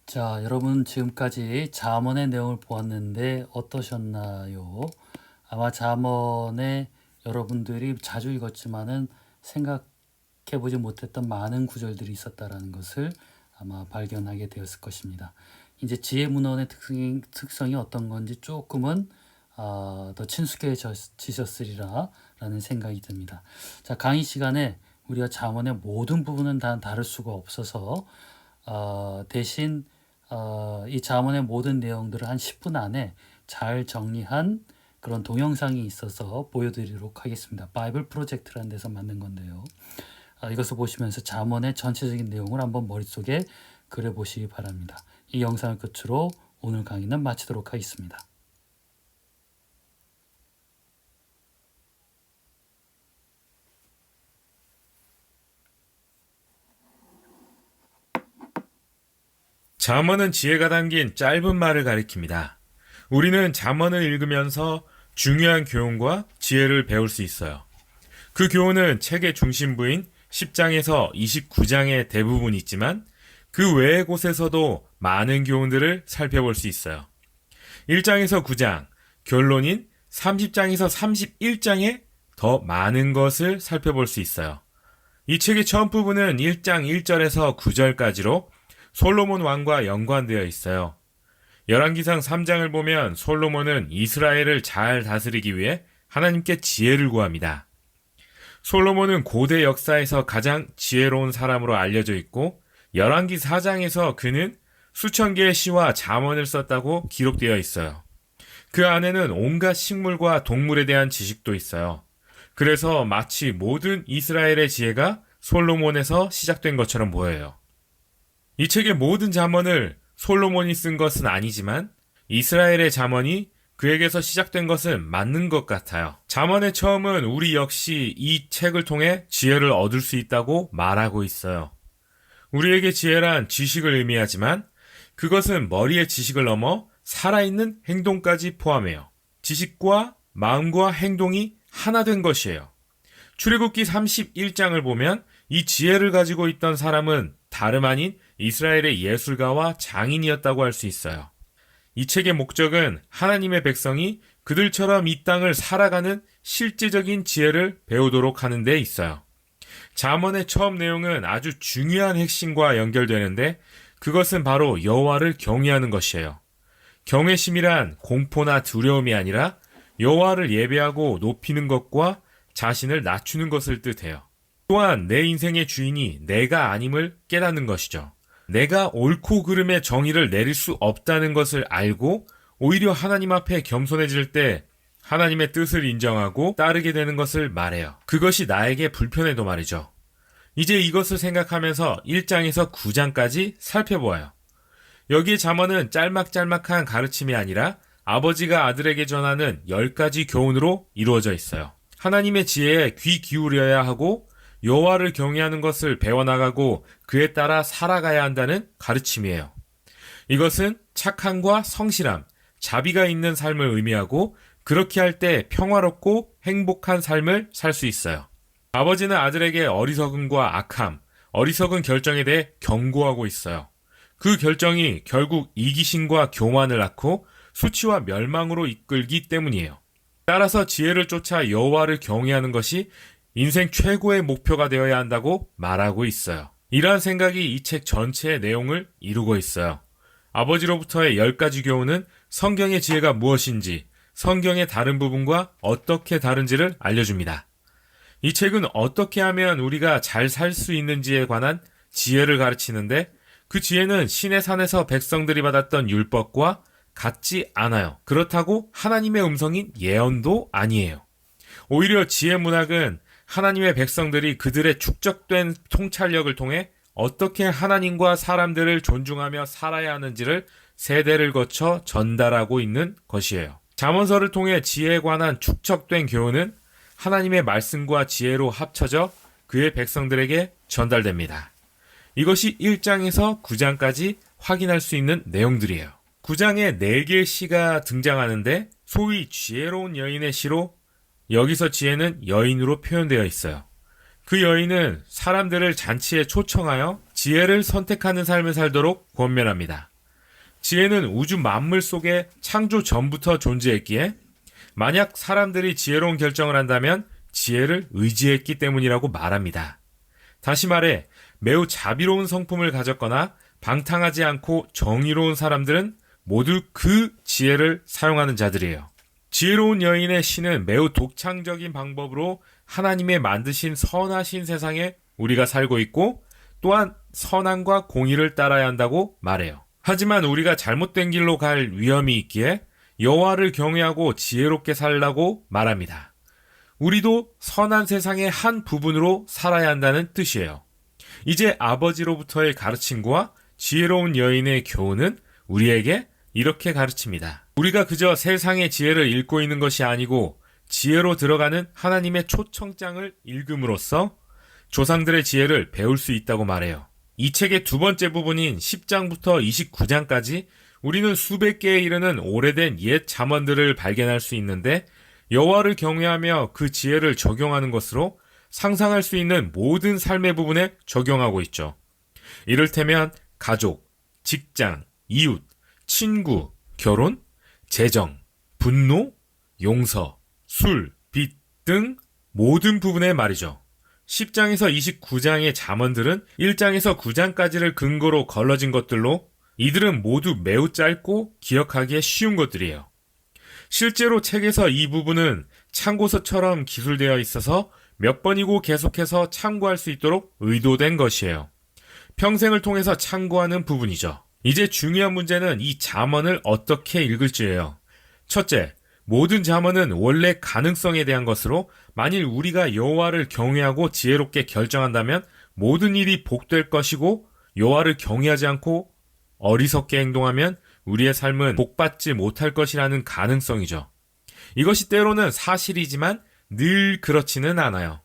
자, 여러분 지금까지 잠언의 내용을 보았는데 어떠셨나요? 아마 잠언에 여러분들이 자주 읽었지만은 생각해 보지 못했던 많은 구절들이 있었다라는 것을 아마 발견하게 되었을 것입니다. 이제 지혜문헌의 특성이 어떤 건지 조금은 더 친숙해지셨으리라라는 생각이 듭니다. 자, 강의 시간에 우리가 잠언의 모든 부분은 다 다룰 수가 없어서 대신 이 잠언의 모든 내용들을 한 10분 안에 잘 정리한 그런 동영상이 있어서 보여드리도록 하겠습니다. 바이블 프로젝트라는 데서 만든 건데요. 이것을 보시면서 잠언의 전체적인 내용을 한번 머릿속에 그려보시기 바랍니다. 이 영상을 끝으로 오늘 강의는 마치도록 하겠습니다. 잠언은 지혜가 담긴 짧은 말을 가리킵니다. 우리는 잠언을 읽으면서 중요한 교훈과 지혜를 배울 수 있어요. 그 교훈은 책의 중심부인 10장에서 29장의 대부분 있지만 그 외의 곳에서도 많은 교훈들을 살펴볼 수 있어요. 1장에서 9장, 결론인 30장에서 31장에 더 많은 것을 살펴볼 수 있어요. 이 책의 처음 부분은 1장 1절에서 9절까지로 솔로몬 왕과 연관되어 있어요. 열왕기상 3장을 보면 솔로몬은 이스라엘을 잘 다스리기 위해 하나님께 지혜를 구합니다. 솔로몬은 고대 역사에서 가장 지혜로운 사람으로 알려져 있고 열왕기 4장에서 그는 수천 개의 시와 잠언을 썼다고 기록되어 있어요. 그 안에는 온갖 식물과 동물에 대한 지식도 있어요. 그래서 마치 모든 이스라엘의 지혜가 솔로몬에서 시작된 것처럼 보여요. 이 책의 모든 잠언을 솔로몬이 쓴 것은 아니지만 이스라엘의 잠언이 그에게서 시작된 것은 맞는 것 같아요. 잠언의 처음은 우리 역시 이 책을 통해 지혜를 얻을 수 있다고 말하고 있어요. 우리에게 지혜란 지식을 의미하지만 그것은 머리의 지식을 넘어 살아있는 행동까지 포함해요. 지식과 마음과 행동이 하나 된 것이에요. 출애굽기 31장을 보면 이 지혜를 가지고 있던 사람은 다름 아닌 이스라엘의 예술가와 장인이었다고 할 수 있어요. 이 책의 목적은 하나님의 백성이 그들처럼 이 땅을 살아가는 실제적인 지혜를 배우도록 하는 데 있어요. 잠언의 처음 내용은 아주 중요한 핵심과 연결되는데 그것은 바로 여호와를 경외하는 것이에요. 경외심이란 공포나 두려움이 아니라 여호와를 예배하고 높이는 것과 자신을 낮추는 것을 뜻해요. 또한 내 인생의 주인이 내가 아님을 깨닫는 것이죠. 내가 옳고 그름의 정의를 내릴 수 없다는 것을 알고 오히려 하나님 앞에 겸손해질 때 하나님의 뜻을 인정하고 따르게 되는 것을 말해요. 그것이 나에게 불편해도 말이죠. 이제 이것을 생각하면서 1장에서 9장까지 살펴보아요. 여기에 잠언은 짤막짤막한 가르침이 아니라 아버지가 아들에게 전하는 10가지 교훈으로 이루어져 있어요. 하나님의 지혜에 귀 기울여야 하고 여호와를 경외하는 것을 배워나가고 그에 따라 살아가야 한다는 가르침이에요. 이것은 착함과 성실함, 자비가 있는 삶을 의미하고 그렇게 할 때 평화롭고 행복한 삶을 살 수 있어요. 아버지는 아들에게 어리석음과 악함, 어리석은 결정에 대해 경고하고 있어요. 그 결정이 결국 이기심과 교만을 낳고 수치와 멸망으로 이끌기 때문이에요. 따라서 지혜를 쫓아 여호와를 경외하는 것이 인생 최고의 목표가 되어야 한다고 말하고 있어요. 이러한 생각이 이 책 전체의 내용을 이루고 있어요. 아버지로부터의 10가지 교훈은 성경의 지혜가 무엇인지, 성경의 다른 부분과 어떻게 다른지를 알려줍니다. 이 책은 어떻게 하면 우리가 잘 살 수 있는지에 관한 지혜를 가르치는데 그 지혜는 시내 산에서 백성들이 받았던 율법과 같지 않아요. 그렇다고 하나님의 음성인 예언도 아니에요. 오히려 지혜 문학은 하나님의 백성들이 그들의 축적된 통찰력을 통해 어떻게 하나님과 사람들을 존중하며 살아야 하는지를 세대를 거쳐 전달하고 있는 것이에요. 잠언서를 통해 지혜에 관한 축적된 교훈은 하나님의 말씀과 지혜로 합쳐져 그의 백성들에게 전달됩니다. 이것이 1장에서 9장까지 확인할 수 있는 내용들이에요. 9장에 4개의 시가 등장하는데 소위 지혜로운 여인의 시로 여기서 지혜는 여인으로 표현되어 있어요. 그 여인은 사람들을 잔치에 초청하여 지혜를 선택하는 삶을 살도록 권면합니다. 지혜는 우주 만물 속에 창조 전부터 존재했기에 만약 사람들이 지혜로운 결정을 한다면 지혜를 의지했기 때문이라고 말합니다. 다시 말해 매우 자비로운 성품을 가졌거나 방탕하지 않고 정의로운 사람들은 모두 그 지혜를 사용하는 자들이에요. 지혜로운 여인의 시는 매우 독창적인 방법으로 하나님의 만드신 선하신 세상에 우리가 살고 있고 또한 선함과 공의를 따라야 한다고 말해요. 하지만 우리가 잘못된 길로 갈 위험이 있기에 여호와를 경외하고 지혜롭게 살라고 말합니다. 우리도 선한 세상의 한 부분으로 살아야 한다는 뜻이에요. 이제 아버지로부터의 가르침과 지혜로운 여인의 교훈은 우리에게 이렇게 가르칩니다. 우리가 그저 세상의 지혜를 읽고 있는 것이 아니고 지혜로 들어가는 하나님의 초청장을 읽음으로써 조상들의 지혜를 배울 수 있다고 말해요. 이 책의 두 번째 부분인 10장부터 29장까지 우리는 수백 개에 이르는 오래된 옛 잠언들을 발견할 수 있는데 여호와를 경외하며 그 지혜를 적용하는 것으로 상상할 수 있는 모든 삶의 부분에 적용하고 있죠. 이를테면 가족, 직장, 이웃, 친구, 결혼, 재정, 분노, 용서, 술, 빚 등 모든 부분의 말이죠. 10장에서 29장의 잠언들은 1장에서 9장까지를 근거로 걸러진 것들로 이들은 모두 매우 짧고 기억하기에 쉬운 것들이에요. 실제로 책에서 이 부분은 참고서처럼 기술되어 있어서 몇 번이고 계속해서 참고할 수 있도록 의도된 것이에요. 평생을 통해서 참고하는 부분이죠. 이제 중요한 문제는 이 잠언을 어떻게 읽을지예요. 첫째, 모든 잠언은 원래 가능성에 대한 것으로 만일 우리가 여호와를 경외하고 지혜롭게 결정한다면 모든 일이 복될 것이고 여호와를 경외하지 않고 어리석게 행동하면 우리의 삶은 복받지 못할 것이라는 가능성이죠. 이것이 때로는 사실이지만 늘 그렇지는 않아요.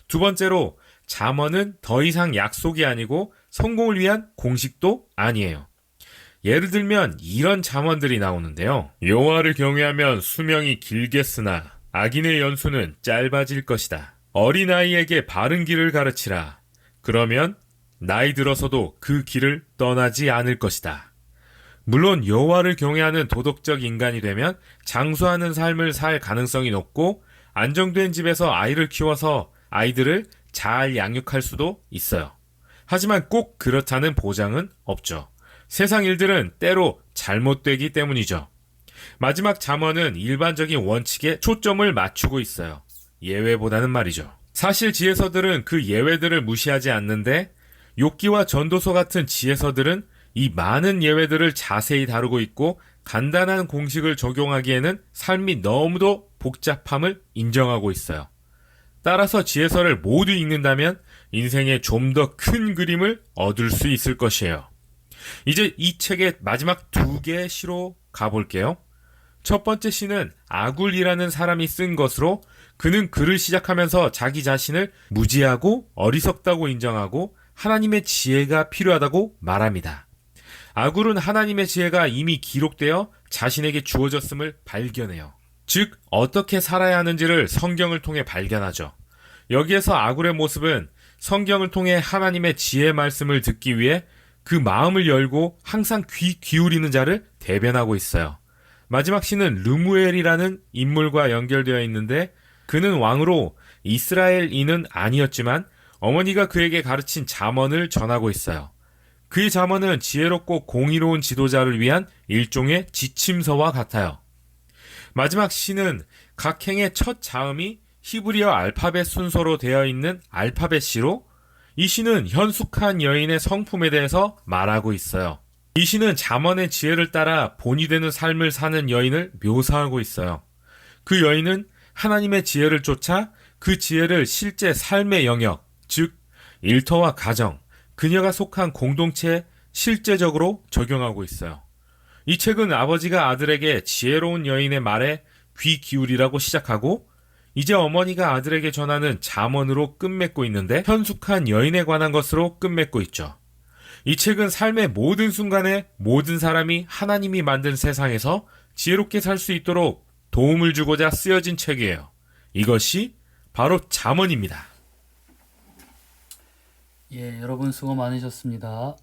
두 번째로 잠언은 더 이상 약속이 아니고 성공을 위한 공식도 아니에요. 예를 들면 이런 잠언들이 나오는데요. 여호와를 경외하면 수명이 길겠으나 악인의 연수는 짧아질 것이다. 어린아이에게 바른 길을 가르치라. 그러면 나이 들어서도 그 길을 떠나지 않을 것이다. 물론 여호와를 경외하는 도덕적 인간이 되면 장수하는 삶을 살 가능성이 높고 안정된 집에서 아이를 키워서 아이들을 잘 양육할 수도 있어요. 하지만 꼭 그렇다는 보장은 없죠. 세상 일들은 때로 잘못되기 때문이죠. 마지막 잠언은 일반적인 원칙에 초점을 맞추고 있어요. 예외보다는 말이죠. 사실 지혜서들은 그 예외들을 무시하지 않는데 욥기와 전도서 같은 지혜서들은 이 많은 예외들을 자세히 다루고 있고 간단한 공식을 적용하기에는 삶이 너무도 복잡함을 인정하고 있어요. 따라서 지혜서를 모두 읽는다면 인생에 좀 더 큰 그림을 얻을 수 있을 것이에요. 이제 이 책의 마지막 두 개의 시로 가볼게요. 첫 번째 시는 아굴이라는 사람이 쓴 것으로 그는 글을 시작하면서 자기 자신을 무지하고 어리석다고 인정하고 하나님의 지혜가 필요하다고 말합니다. 아굴은 하나님의 지혜가 이미 기록되어 자신에게 주어졌음을 발견해요. 즉 어떻게 살아야 하는지를 성경을 통해 발견하죠. 여기에서 아굴의 모습은 성경을 통해 하나님의 지혜 말씀을 듣기 위해 그 마음을 열고 항상 귀 기울이는 자를 대변하고 있어요. 마지막 시는 르무엘이라는 인물과 연결되어 있는데 그는 왕으로 이스라엘인은 아니었지만 어머니가 그에게 가르친 잠언을 전하고 있어요. 그의 잠언은 지혜롭고 공의로운 지도자를 위한 일종의 지침서와 같아요. 마지막 시는 각 행의 첫 자음이 히브리어 알파벳 순서로 되어 있는 알파벳 시로 이 시는 현숙한 여인의 성품에 대해서 말하고 있어요. 이 시는 잠언의 지혜를 따라 본이 되는 삶을 사는 여인을 묘사하고 있어요. 그 여인은 하나님의 지혜를 쫓아 그 지혜를 실제 삶의 영역, 즉 일터와 가정, 그녀가 속한 공동체에 실제적으로 적용하고 있어요. 이 책은 아버지가 아들에게 지혜로운 여인의 말에 귀 기울이라고 시작하고 이제 어머니가 아들에게 전하는 잠언으로 끝맺고 있는데 현숙한 여인에 관한 것으로 끝맺고 있죠. 이 책은 삶의 모든 순간에 모든 사람이 하나님이 만든 세상에서 지혜롭게 살 수 있도록 도움을 주고자 쓰여진 책이에요. 이것이 바로 잠언입니다. 예, 여러분 수고 많으셨습니다.